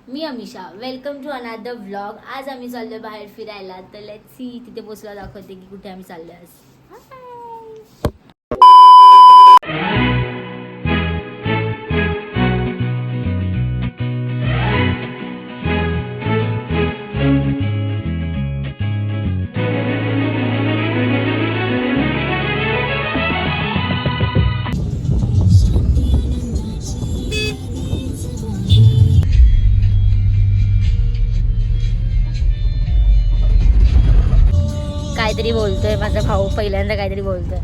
Me Amisha. Welcome to another vlog. आज आम्ही चाललोय बाहेर फिरायला. तर लेट्स सी तिथे पोचला दाखवते की कुठे आम्ही चाललोय आज. काहीतरी बोलतोय माझा भाऊ. पहिल्यांदा काहीतरी बोलतोय.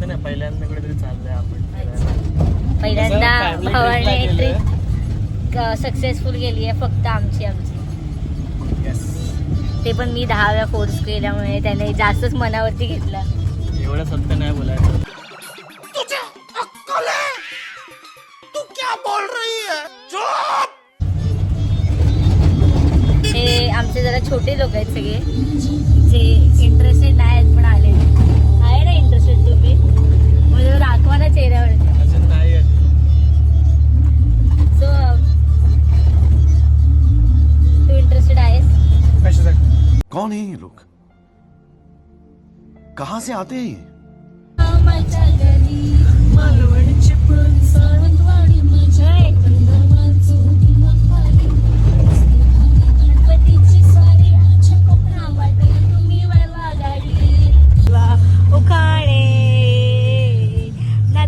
ना पहिल्यांदा कुठेतरी चाललंय आपण. पहिल्यांदा भावाने ट्रिप सक्सेसफुल गेली आहे. फक्त आमची ते पण मी 10 वेळा फोर्स केल्यामुळे त्याने जास्तच मनावरती घेतला. एवढं सत्य नाही बोलायचं. हे आमचे जरा छोटे लोक आहेत सगळे जे इंटरेस्टेड नाही आहेत पण आले आहे ना. इंटरेस्टेड तुम्ही म्हणजे दाखवा ना चेहऱ्यावर. अजून नाही. सो तू इंटरेस्टेड आहेस? कशासाठी? कौन है ये लोग? कहां से आते हैं ये?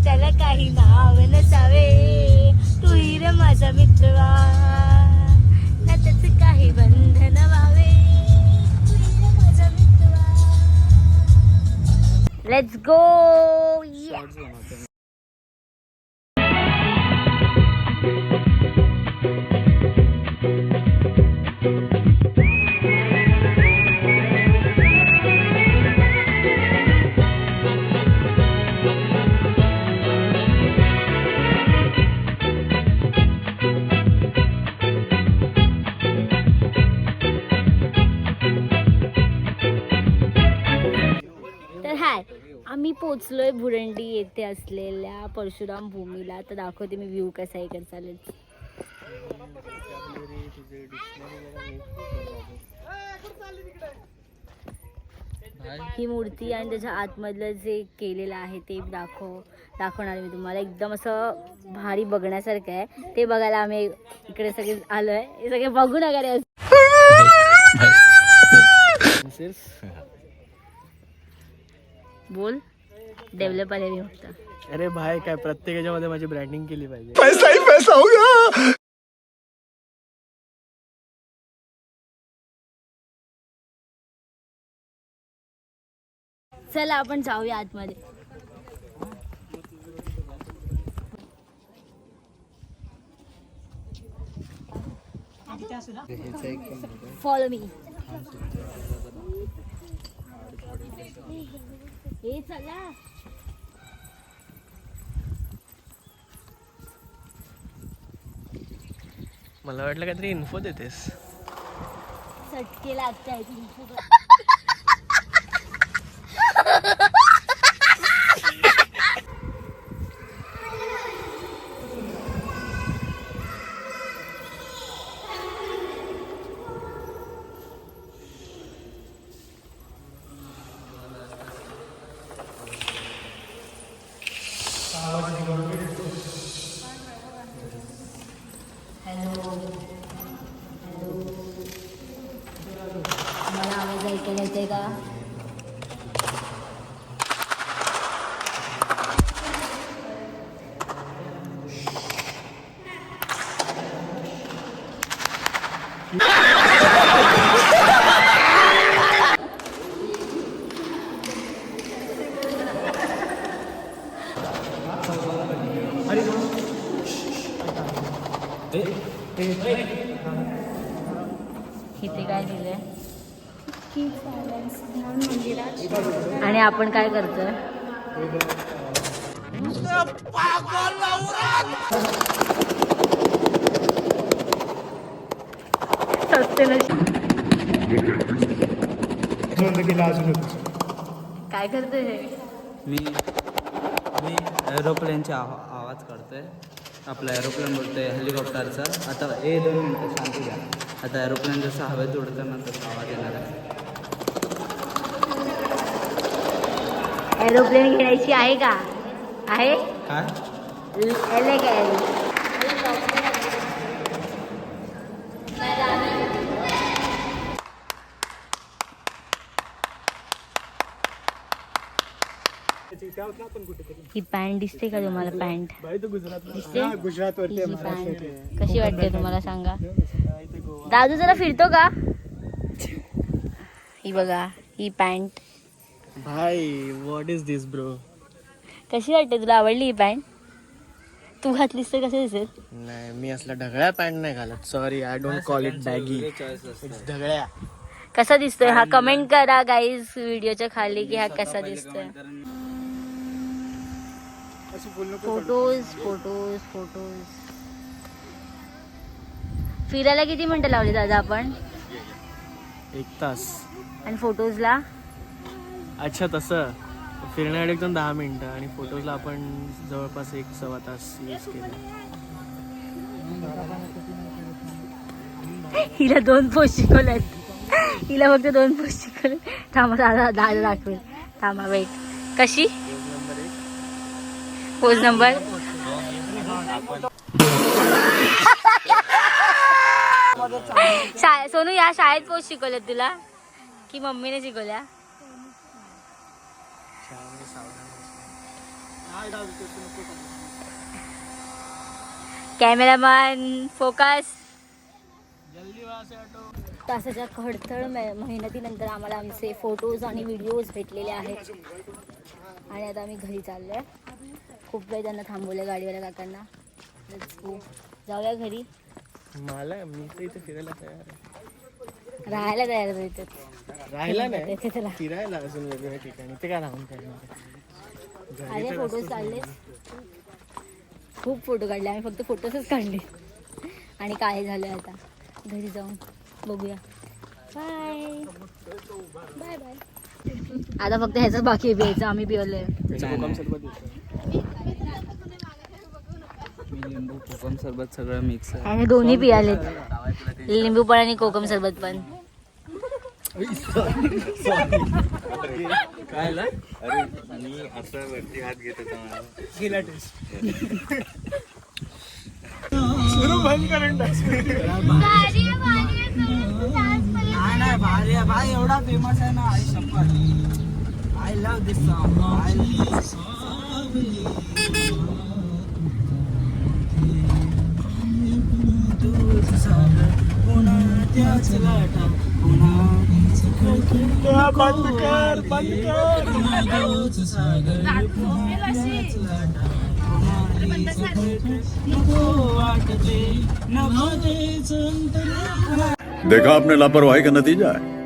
त्याला काही नाव नसावे. तू हिर माझा मित्र ना त्याच काही बंधन व्हावे. माझा मित्र. Let's go. आम्ही पोचलोय भुरंडी येथे असलेल्या परशुराम भूमीला. तर दाखवते मी व्ह्यू कसा इकडे चालेल. ही मूर्ती आणि त्याच्या आतमधलं जे केलेलं आहे ते दाखवणार मी तुम्हाला. एकदम असं भारी बघण्यासारखं आहे. ते बघायला आम्ही इकडे सगळे आलोय. हे सगळे बघू नका रे. बोल. डेव्हलप आले मी फक्त. अरे भाई काय प्रत्येकाच्या मध्ये माझी ब्रँडिंग केली पाहिजे. पैसा ही पैसा होगा. चला आपण जाऊया आतमध्ये. Follow me. हे चला. मला वाटलं काहीतरी इन्फो देतेस. चटके लागताय. मला आवाज ऐकायला येते का? इथे काय दिलंय आणि आपण काय करतोय? काय करतोय हे? मी एरोप्लेनचे आवाज करतोय आपला एरोप्लेन उडतोय हेलिकॉप्टरचा. आता 2 मिनिटं शांती घ्या. आता एरोप्लेन जसं हवेत उडतं ना तसं आवाज येणार आहे. एरोप्लेन घेण्याची आहे का? आहे काय एल काय ही पॅन्ट दिसते का तुम्हाला? पॅन्ट दिसते? ही पॅन्ट कशी वाटते तुम्हाला सांगा? दादू जरा फिरतो का? ही बघा ही पॅन्ट भाई व्हॉट इज दिस ब्रो? कशी वाटते तुला? आवडली ही पॅन्ट? तू घातलीस तर कसे दिसेल? नाही मी असला ढगळ्या पॅन्ट नाही घालत. Sorry I don't call it baggy. ढगळ्या. कसा दिसतोय हा? कमेंट करा गाईज व्हिडिओच्या खाली की हा कसा दिसतोय. Photos photos photos. फिरायला किती मिनिटं लावली दादा आपण? 1 तास. आणि फोटोजला? अच्छा तसं फिरण्याकडे एकदम 10 मिनिटं आणि फोटोजला आपण जवळपास 1-1.25 तास यूज केले. हिला 2 पोस्ट शिकवल्यात. हिला फक्त 2 पोस्ट शिकवले. थांबा दादा दादा दाखवेल. थांबा वेट. कशी पोज नंबर? सोनू या शाळेत पोस्ट शिकवल्यात तुला की मम्मीने शिकवल्या? Cameraman focus. तासाच्या खडथड मेहनतीनंतर आम्हाला आमचे फोटोज आणि व्हिडिओज भेटलेले आहेत आणि आता आम्ही घरी चाललोय. खूप वेळ त्यांना थांबवलं गाडीवाल्या काकांना. Let's go. जाऊया घरी. मी तर इथे फिरायला तयार आहे. राहायला तयार आहे इथे. राहायला नाही इथे चला. फिरायला अजून वेगवेगळ्या ठिकाणी. ते काय राहून करणार? अरे फोटोज काढले. खूप फोटो काढले आम्ही. फक्त फोटोजच काढले. आणि काय झालं आता घरी जाऊन बघूया. Bye bye bye. आता फक्त ह्याच बाकी प्यायचं. आम्ही पिवलंय. लिंबू कोकम सरबत सगळं मिक्स आहे. ह्याने दोन्ही पियालेत. लिंबू पण आणि कोकम सरबत पण. काय गेला टेस्ट. सुरू बंद करून नाही भारी आहे भाई. एवढा फेमस आहे ना. आई शपथ. I love this song. देखा आपने लापरवाही का नतीजा है.